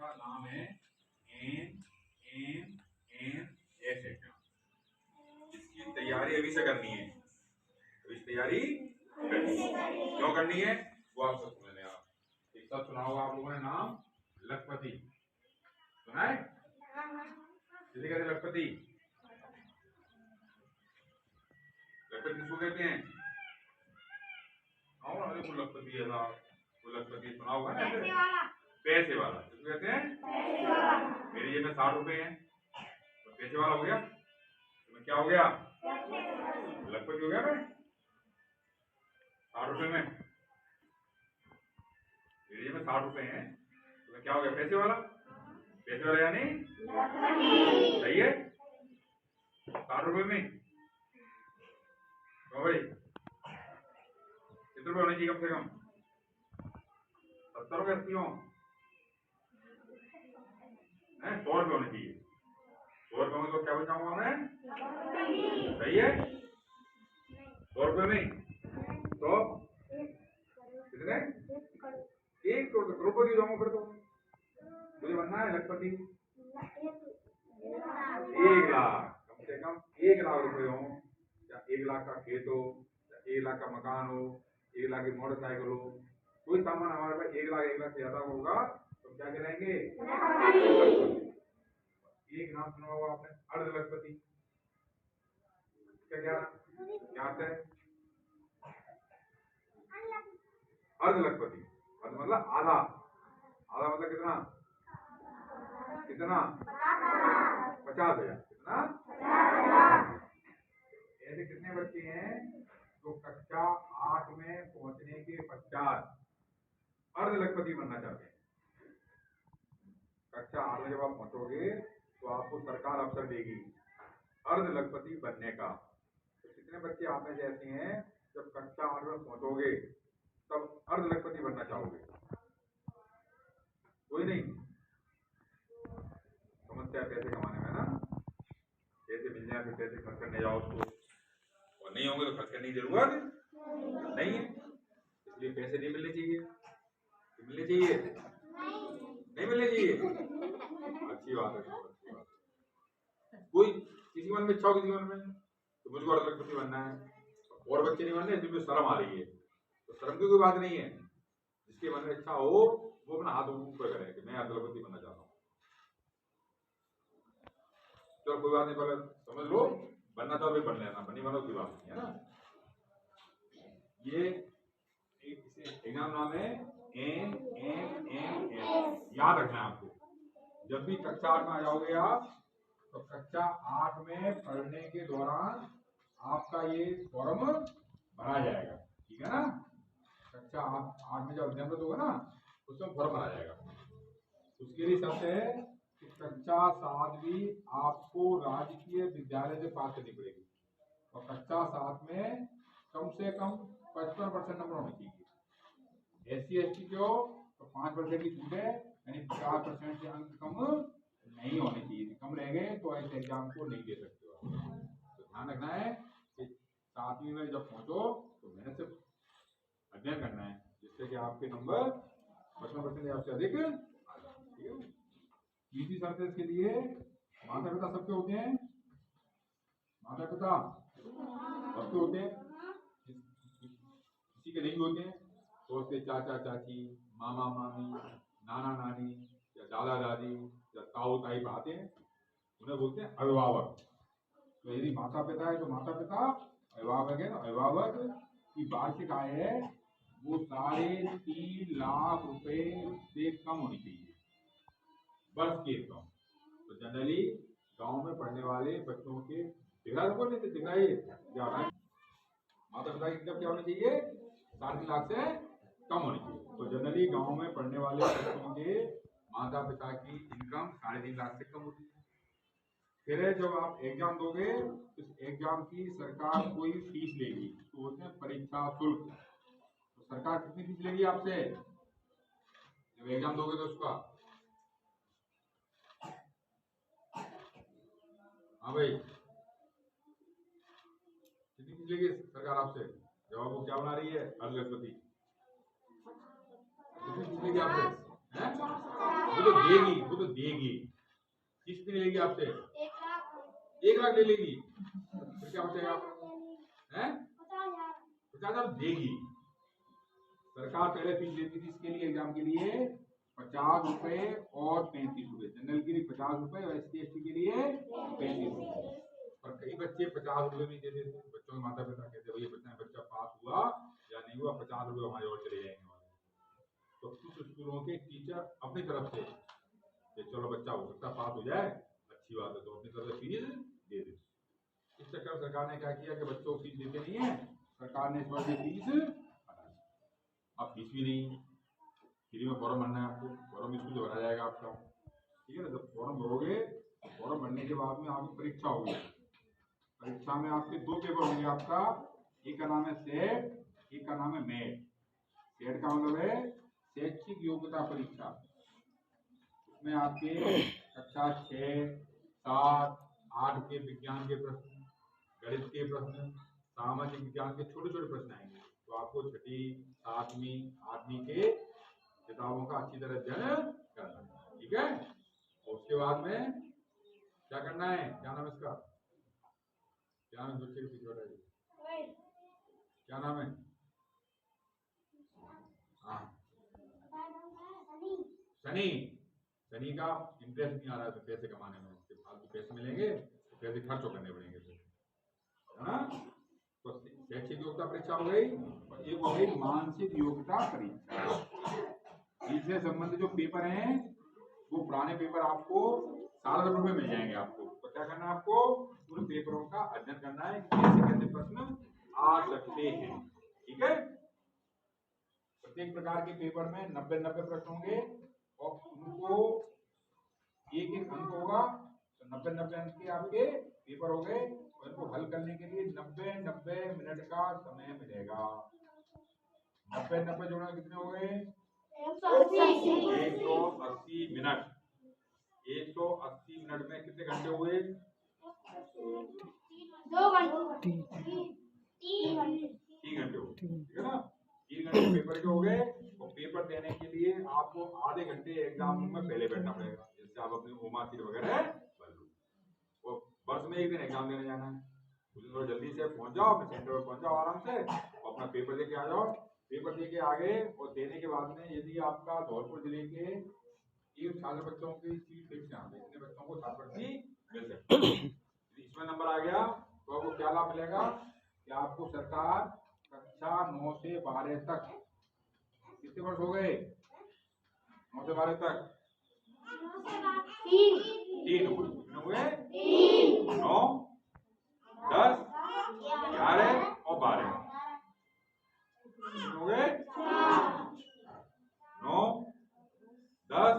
का नाम है N N N S exam. इसकी तैयारी अभी से करनी है, अभी तैयारी करनी है। क्यों करनी है वो आप सब सुन लें। आप एक साथ सुना होगा आप लोगों ने नाम लखपति सुना है? किसे कहते हैं लखपति? लखपति किसको कहते हैं? अरे वो लखपति है साहब, वो लखपति सुना होगा ना? पैसे वाला किसको कहते हैं? मेरी जेब में 60 रुपए हैं तो पैसे वाला हो गया, तो मैं क्या हो गया? लखपति हो गया। मैं 60 रुपए में, मेरी जेब में 60 रुपए हैं तो मैं क्या हो गया? पैसे वाला। पैसे वाला यानी सही है 60 रुपए में। तो भाई कितने रुपए होने चाहिए? कम से कम 70 रुपए 80 हो, 100 रुपए होने चाहिए। 100 रुपए में तो क्या बचाऊंगा मैं? सही है 100 रुपए में तो कितने? 1 करोड़। करोड़पति जाऊंगा फिर तो। मुझे बनना है लखपति। 1 लाख, कम से कम 1 लाख रुपए हो, या 1 लाख का खेत हो, या 1 लाख का मकान हो, 1 लाख की मोटरसाइकिल हो, कोई सामान हमारे पास 1 लाख से ज्यादा होगा तो क्या करेंगे? एक नाम सुना होगा आपने, अर्ध लखपति। क्या क्या क्या है? अर्ध लखपति, अर्ध मतलब आधा। आधा मतलब कितना? कितना? 50,000। कितना? ऐसे कितने बच्चे हैं जो कक्षा 8 में पहुंचने के पश्चात अर्ध लखपति बनना चाहते हैं? कक्षा 8 में जब आप पहुंचोगे तो आपको सरकार अवसर देगी अर्ध लखपति बनने का। तो कितने बच्चे आप में से ऐसे हैं जब कक्षा 8 में पहुंचोगे तब अर्ध लखपति बनना चाहोगे? कोई नहीं। समस्या पैसे कमाने में ना, पैसे मिल जाए फिर पैसे खर्च करने जाओ उसको, और नहीं होंगे तो खर्च करने की जरूरत नहीं है। इसलिए पैसे नहीं मिलने चाहिए। मिलने चाहिए? नहीं मिलने चाहिए। अच्छी बात है, अच्छी बात है। कोई किसी मन में इच्छा हो, किसी मन में तो मुझको अर्ध लखपति बनना है और बच्चे नहीं बनने, जिसमें शर्म आ रही है तो शर्म की कोई बात नहीं है। जिसके मन में इच्छा हो वो अपना हाथ ऊपर करे कि मैं अर्ध लखपति बनना चाहता हूँ। चलो कोई बात नहीं, पहले समझ लो, बनना तो अभी बन लेना, बनी बनो की बात नहीं है ना। ये एग्जाम नाम है एन एन एन एस। याद रखना है आपको। जब भी कक्षा 8 में आ जाओगे आप तो कक्षा 8 में पढ़ने के दौरान आपका ये फॉर्म भरा जाएगा, ठीक है ना? कक्षा 8 में जब एग्जाम होगा ना उसमें फॉर्म भरा जाएगा। उसके लिए शर्त है कि कक्षा 7वीं आपको राजकीय विद्यालय से पास करनी पड़ेगी और कक्षा 7 में कम से कम 55% नंबर होने चाहिए। SC/ST के हो तो 5% की छूट है, यानी 50% से अंक कम नहीं होने चाहिए। कम रह गए तो ऐसे एग्जाम को नहीं दे सकते हो। तो ध्यान रखना है कि 7वीं में जब पहुंचो तो मेहनत से अध्ययन करना है जिससे कि आपके नंबर 55% या उससे अधिक आ जाए। तीसरी शर्त इसके लिए माता पिता सबके होते हैं। माता पिता सबके होते हैं, किसी के नहीं होते हैं तो उसके चाचा चाची, मामा मामी, नाना नानी या दादा दादी या ताऊ ताई आते हैं, उन्हें बोलते हैं अभिभावक। तो यदि माता पिता है तो माता पिता, अभिभावक है तो अभिभावक की वार्षिक आय है वो 3.5 लाख रुपए से कम होनी चाहिए वर्ष के इनकम। तो जनरली गांव में पढ़ने वाले बच्चों के माता पिता की इनकम क्या होनी चाहिए? 3.5 लाख से कम होनी चाहिए। तो जनरली गांव में पढ़ने वाले बच्चों के माता पिता की इनकम 3.5 लाख से कम होती है। फिर जब आप एग्जाम दोगे तो इस एग्जाम की सरकार कोई फीस लेगी, तो होते हैं परीक्षा शुल्क। तो सरकार कितनी फीस लेगी आपसे जब एग्जाम दोगे तो उसका? हाँ भाई, कितनी फीस लेगी सरकार आपसे? जवाब वो क्या बना रही है? अर्ध लखपति। कितनी फीस लेगी आपसे? हैं? वो तो देगी कितनी लेगी आपसे? 1 लाख ले लेगी, फिर क्या बचेगा? हैं? 50,000 देगी। सरकार पहले फीस लेती थी इसके लिए, एग्जाम के लिए 50 रुपए और 35 रुपए, जनरल के लिए 50 रुपए और SC/ST के लिए 35 रुपए। और कई बच्चे 50 रुपए भी दे देते, बच्चों के माता पिता कहते भैया बच्चा पास हुआ या नहीं हुआ, 50 रुपए हमारे और चले जाएंगे। तो कुछ स्कूलों के टीचर अपनी तरफ से कि चलो बच्चा हो सकता पास हो जाए, अच्छी बात है, तो अपनी तरफ से फीस दे दे। इस चक्कर सरकार ने क्या किया कि बच्चों को फीस देते नहीं है, सरकार ने इस बार फीस अब फीस भी नहीं, फ्री में फॉर्म भरना है आपको, फॉर्म स्कूल से भरा जाएगा आपका, ठीक है ना। जब फॉर्म भरोगे, फॉर्म भरने के बाद में आपकी परीक्षा होगी, परीक्षा में आपके 2 पेपर होंगे आपका, एक का नाम है सेट, एक का नाम है मेट। सेट का मतलब है शैक्षिक योग्यता परीक्षा, उसमें आपके कक्षा 6, 7, 8 के विज्ञान के प्रश्न, गणित के प्रश्न, सामाजिक विज्ञान के छोटे छोटे प्रश्न आएंगे। तो आपको 6वीं, 7वीं, 8वीं के किताबों का अच्छी तरह अध्ययन करना है, ठीक है। और उसके बाद में क्या करना है, क्या नाम है इसका, क्या नाम है बच्चे के पीछे बैठा है, क्या नाम है? हाँ, शनि का इंटरेस्ट नहीं आ रहा है तो पैसे कमाने में, फालतू पैसे मिलेंगे तो पैसे खर्च करने पड़ेंगे, है ना। तो शैक्षिक योग्यता परीक्षा हो गई, और एक हो गई मानसिक योग्यता परीक्षा। इससे संबंधित जो पेपर हैं वो पुराने पेपर आपको ₹7,000 में मिल जाएंगे आपको। तो क्या करना है आपको, उन पेपरों का अध्ययन करना है, कैसे कैसे प्रश्न आ सकते हैं, ठीक है। प्रत्येक प्रकार के पेपर में 90 प्रश्न होंगे और उनको एक अंक होगा, तो 90 अंक के आपके पेपर हो गए, और इनको हल करने के लिए 90 मिनट का समय मिलेगा। 90 जोड़ना कितने हो गए? 180 मिनट। 180 मिनट में कितने घंटे हुए? 2 घंटे, 3 घंटे हो, ठीक है ना। 3 घंटे पेपर के हो गए, और पेपर देने के लिए आपको आधे घंटे एग्जाम रूम में पहले बैठना पड़ेगा, जिससे आप अपनी ओमा सीट वगैरह भर लो। और वर्ष में एक दिन एग्जाम देने जाना है, उस दिन जल्दी से पहुंच जाओ, अपने सेंटर पर पहुंच जाओ आराम से, और अपना पेपर देके आ जाओ। पेपर देके आ गए, और देने के बाद में यदि आपका धौलपुर जिले के 1 बच्चों की सीट फिक्स है, इतने बच्चों को छात्रवृत्ति मिल सकती है। इसमें नंबर आ गया तो आपको क्या लाभ मिलेगा कि आपको सरकार कक्षा 9 से 12 तक, कितने वर्ष हो गए? 9 से 12 तक 3 हुए, 9, 10, 11 और 12 हो गए। 9, 10,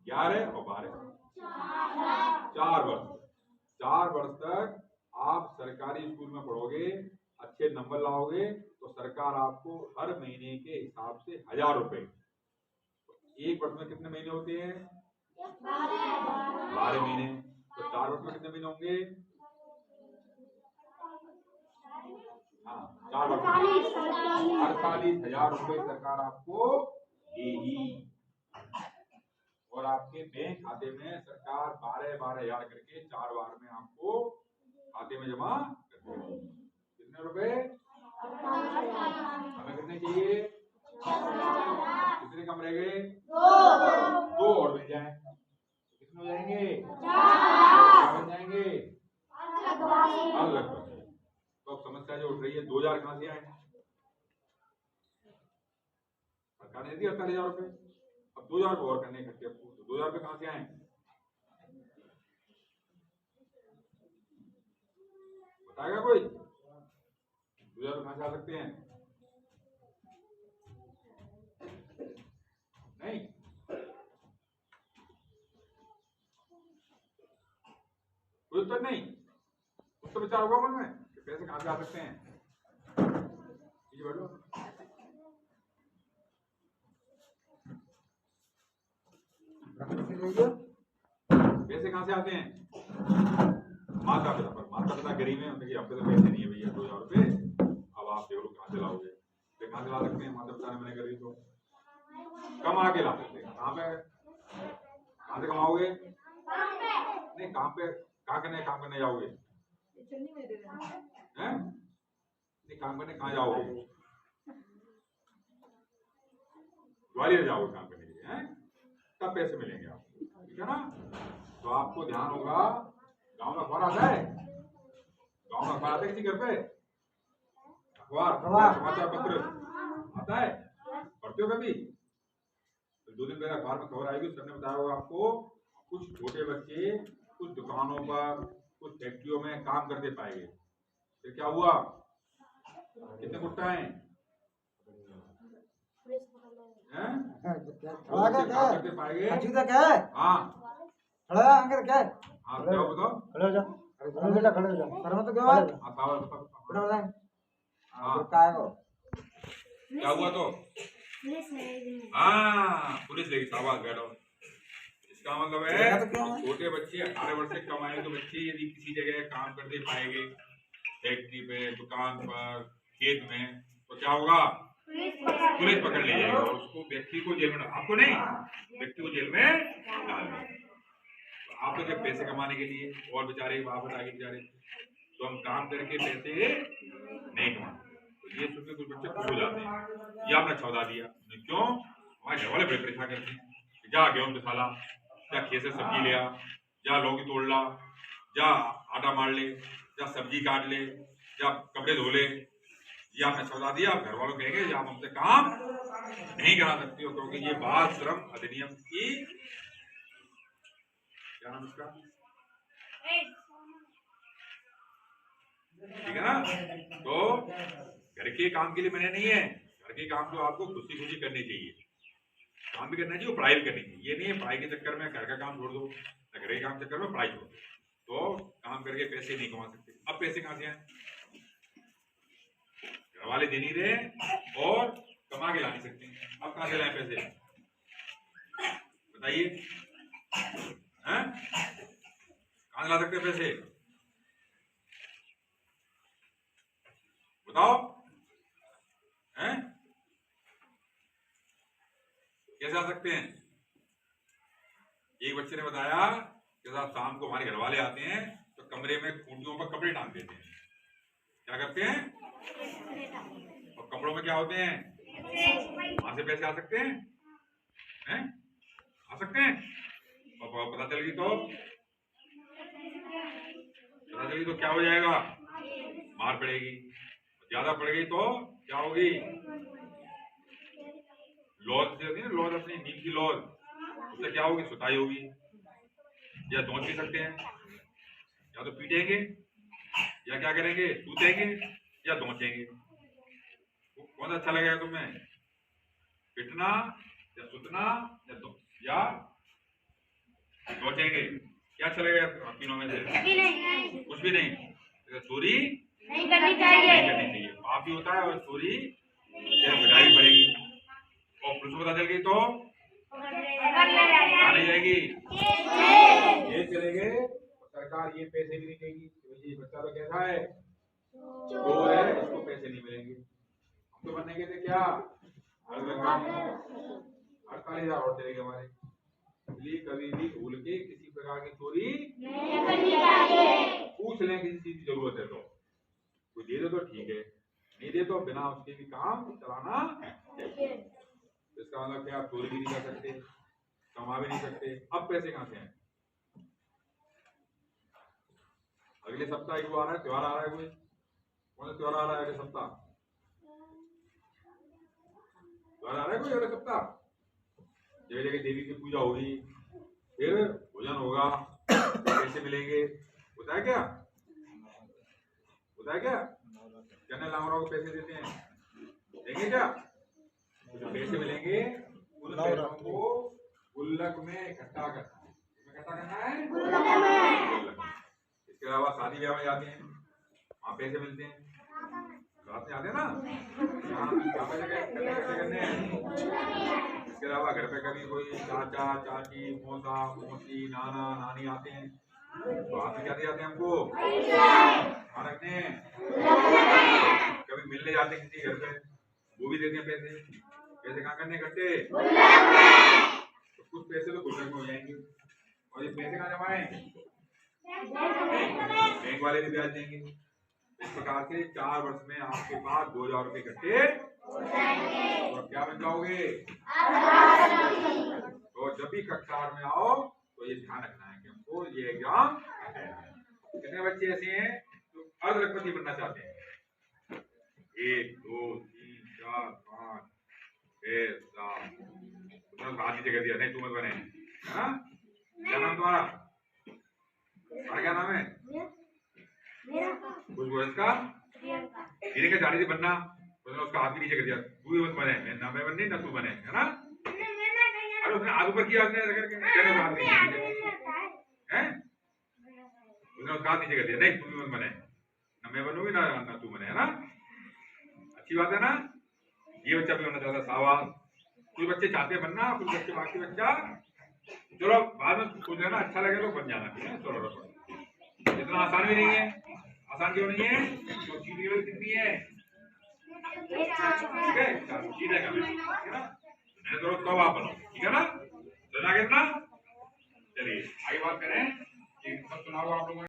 11 और 12, 4 वर्ष तक आप सरकारी स्कूल में पढ़ोगे, अच्छे नंबर लाओगे, तो सरकार आपको हर महीने के हिसाब से 1,000 रुपए, एक वर्ष में कितने महीने होते हैं? 12 महीने, तो 4 वर्ष में कितने महीने होंगे? हाँ, 4 वर्ष में 48,000 रुपए सरकार आपको देगी, और आपके बैंक खाते में सरकार 12,000 करके 4 बार में आपको खाते में जमा कर देगी। कितने रुपए? हमें कितने चाहिए? कितने कम रह गए? 2 और मिल जाए, कितने हो जाएंगे? 4 बन जाएंगे, अलग। तो अब समस्या जो उठ रही है, 2,000 कहां से आए? सरकार ने दिया 48,000 रुपए, अब 2,000 को और करने इकट्ठे, तो 2,000 रुपए कहां से आए? बताएगा कोई? 2,000 रुपए कहां से आ सकते हैं? नहीं, कोई उत्तर नहीं, उत्तर विचार होगा मन में कि पैसे कहां से आ सकते हैं। ये बैठो, पैसे कहां से आते हैं? माता पिता पर। माता पिता गरीब है, उनके अब तो पैसे नहीं है भैया 2,000 रुपए, अब आप देखो कहां से लाओगे, कहां से ला सकते हैं? माता पिता ने मैंने करी तो कमा के ला सकते हैं। कहाँ से कमाओगे? नहीं, काम करने जाओगे हैं? नहीं, काम करने कहाँ जाओगे? ग्वालियर जाओगे काम करने के लिए हैं? तब पैसे मिलेंगे आपको, ठीक है ना? तो आपको ध्यान होगा, गाँव में अखबार आता है? गाँव में अखबार आता है किसी घर पे? अखबार, समाचार पत्र आता है? पढ़ते हो कभी? तो 2 दिन पहले अखबार में खबर आएगी, सर ने बताया होगा आपको, कुछ छोटे बच्चे कुछ दुकानों पर, कुछ फैक्ट्रियों में काम करते पाए गए। फिर क्या हुआ? कितने गुट्टा हैं? करते पाए गए। हाँ, क्या बताओ? क्या हुआ तो? हाँ, पुलिस लेगी, शाबाश, बैठो। इसका मतलब है छोटे बच्चे 18 वर्ष से कम आए तो बच्चे यदि किसी जगह काम करते पाए गए, फैक्ट्री पे, दुकान पर, खेत में, तो क्या होगा? पुलिस पकड़ ले जाएगी और उसको, व्यक्ति को जेल में, आपको नहीं, व्यक्ति को जेल में डाल देगी। तो आप तो जब पैसे कमाने के लिए, और बेचारे वापस आगे बेचारे, तो हम काम करके पैसे नहीं कमाते। तो ये सुन के कुछ बच्चे खुश हो जाते हैं, ये आपने चौदा दिया। क्यों? हमारे घर वाले बड़े परेशान करते हैं, जा गेहूं पिसा, जा खेत से सब्जी ले आ, जा लौकी तोड़ ला, जा आटा मार ले, जा सब्जी काट ले, जा कपड़े धो ले। ये आपने सौदा दिया। घर वालों कहेंगे आप हमसे काम नहीं करा सकते हो, क्योंकि ये बाल श्रम अधिनियम की, क्या नाम इसका, ठीक है ना? तो घर के काम के लिए मैंने नहीं है, घर के काम तो आपको खुशी खुशी करनी चाहिए, काम भी करना चाहिए, पढ़ाई भी करनी चाहिए। ये नहीं है पढ़ाई के चक्कर में घर का काम छोड़ दो, घर के काम के चक्कर में पढ़ाई छोड़ दो, तो काम करके पैसे नहीं कमा सकते। अब पैसे कहाँ से आए? घर वाले दे नहीं रहे और कमा के ला नहीं सकते, अब कहाँ से लाए पैसे? बताइए, हैं? कहाँ से ला सकते पैसे? बताओ, हैं? कैसे आ सकते हैं? एक बच्चे ने बताया कि साहब शाम को हमारे घर वाले आते हैं तो कमरे में खूंटियों पर कपड़े टांग देते हैं। क्या करते हैं? और कपड़ों में क्या होते हैं? वहां से पैसे आ सकते हैं? हैं? आ सकते हैं? और पता चलेगी तो क्या हो जाएगा? मार पड़ेगी। ज्यादा पड़ गई तो क्या होगी? लॉज से होती है ना, लॉज, अपनी नींद की लॉज, उससे क्या होगी? सुताई होगी। या दोंच भी सकते हैं, या तो पीटेंगे, या क्या करेंगे? सूतेंगे या दोंचेंगे। कौन सा अच्छा लगेगा तुम्हें? पिटना या सुतना या दोंचेंगे? क्या अच्छा लगेगा तीनों में से? कुछ भी नहीं। चोरी नहीं करनी चाहिए। पाप भी होता है और चोरी पिटाई पड़ेगी। और पुलिस को पता चल गई तो नहीं जाएगी, ये चलेंगे। सरकार ये पैसे भी नहीं देगी, ये बच्चा तो कैसा है, जो है, इसको पैसे नहीं मिलेंगे। हम तो बनने के थे क्या? 48,000 और चलेंगे हमारे। इसलिए कभी भी भूल के किसी प्रकार की चोरी नहीं करनी चाहिए। पूछ लें किसी चीज की जरूरत है तो, कोई दे दो तो ठीक है, नहीं दे तो बिना उसके भी काम चलाना चाहिए। इसका मतलब क्या? आप चोरी भी नहीं कर सकते, कमा भी नहीं सकते। अब पैसे कहां से आए? अगले सप्ताह एक आ रहा है, त्योहार आ रहा है, कोई कौन सा त्योहार आ रहा है अगले सप्ताह? त्योहार आ रहा है कोई अगले सप्ताह? जगह जगह देवी की पूजा होगी, फिर भोजन होगा, पैसे मिलेंगे। होता है क्या? होता है क्या? जनरल लामराव को पैसे देते हैं, देंगे क्या? पैसे मिलेंगे, उन पैसों को गुल्लक में इकट्ठा करना है। इकट्ठा करना है गुल्लक में। इसके अलावा शादी ब्याह में जाते हैं, वहाँ पैसे मिलते हैं, रात में आते हैं ना, पैसे करने हैं। इसके अलावा घर पे कभी कोई चाचा चाची, मौसा मौसी, नाना नानी आते हैं, तो आप क्या दे जाते हैं हमको? रखने। कभी मिलने जाते हैं किसी घर पे, वो भी देते हैं पैसे। पैसे कहाँ करने इकट्ठे? तो कुछ पैसे तो गुल्लक में हो जाएंगे और ये पैसे कहाँ जमा है? बैंक वाले भी ब्याज देंगे। इस प्रकार से 4 वर्ष में आपके पास 2000 रुपए इकट्ठे और क्या बन जाओगे? तो जब भी कक्षा 8 में आओ तो ये ध्यान रखना है कि हमको ये एग्जाम कितने बच्चे ऐसे हैं जो अर्धलखपति बनना चाहते हैं? 1 2 3 4 5 6 7 तुमने हाथ नीचे कर दिया, नहीं तुम मत बने, है ना? क्या नाम तुम्हारा? क्या नाम है? खुशबू। इसका इन्हीं का झाड़ी से बनना, उसने उसका हाथ भी नीचे कर दिया, तू ही मत बने, ना मैं बननी ना तू बने, है ना? अरे उसने आग ऊपर किया, उसने करके क्या हाथ नीचे हैं, उसने उसका हाथ नीचे कर दिया, नहीं तू भी मत बने, ना मैं बनूंगी ना तू बने, है ना? अच्छी बात है ना? ये बच्चा भी होना चाहता है सावास। कुछ बच्चे चाहते बनना, कुछ बच्चे बाकी बच्चा चलो बाद में कुछ लेना अच्छा लगे तो बन जाना, ठीक है? चलो इतना आसान भी नहीं है। आसान क्यों नहीं है? तो चीनी कितनी है? ठीक है, चीनी का है ना? मैंने तो आप बनाओ, ठीक है ना? समझा कितना? चलिए आगे बात करें कि सब चुनाव आप लोगों